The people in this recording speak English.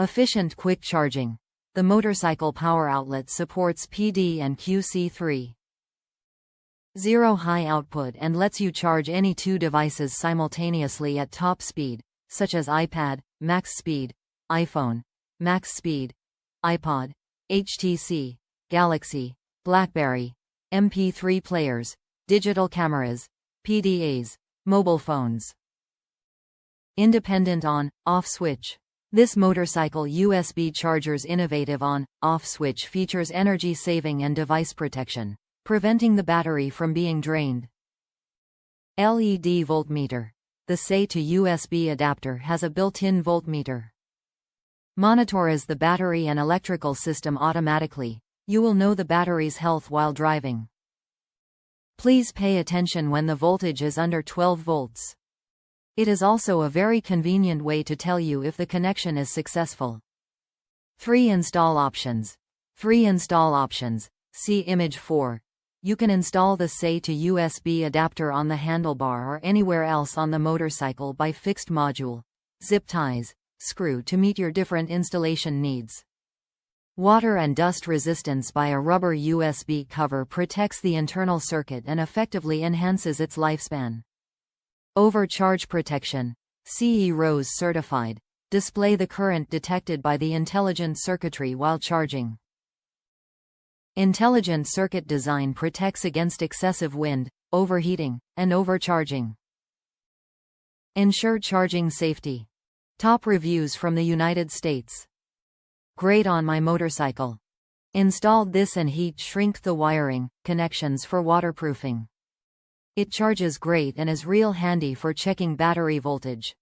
Efficient quick charging. The motorcycle power outlet supports PD and QC3. Zero high output and lets you charge any two devices simultaneously at top speed, such as iPad, max speed, iPhone, max speed, iPod, HTC, Galaxy, Blackberry, MP3 players, digital cameras, PDAs, mobile phones. Independent on/off switch. This motorcycle USB charger's innovative on/off switch features energy saving and device protection, preventing the battery from being drained. LED voltmeter. The SAE to USB adapter has a built-in voltmeter. Monitors the battery and electrical system automatically. You will know the battery's health while driving. Please pay attention when the voltage is under 12 volts. It is also a very convenient way to tell you if the connection is successful. 3 install options. See image 4. You can install the SAE to USB adapter on the handlebar or anywhere else on the motorcycle by fixed module, zip ties, screw to meet your different installation needs. Water and dust resistance by a rubber USB cover protects the internal circuit and effectively enhances its lifespan. Overcharge protection. CE Rose certified. Display the current detected by the intelligent circuitry while charging. Intelligent circuit design protects against excessive wind, overheating, and overcharging. Ensure charging safety. Top reviews from the United States. Great on my motorcycle. Installed this and heat shrink the wiring connections for waterproofing. It charges great and is real handy for checking battery voltage.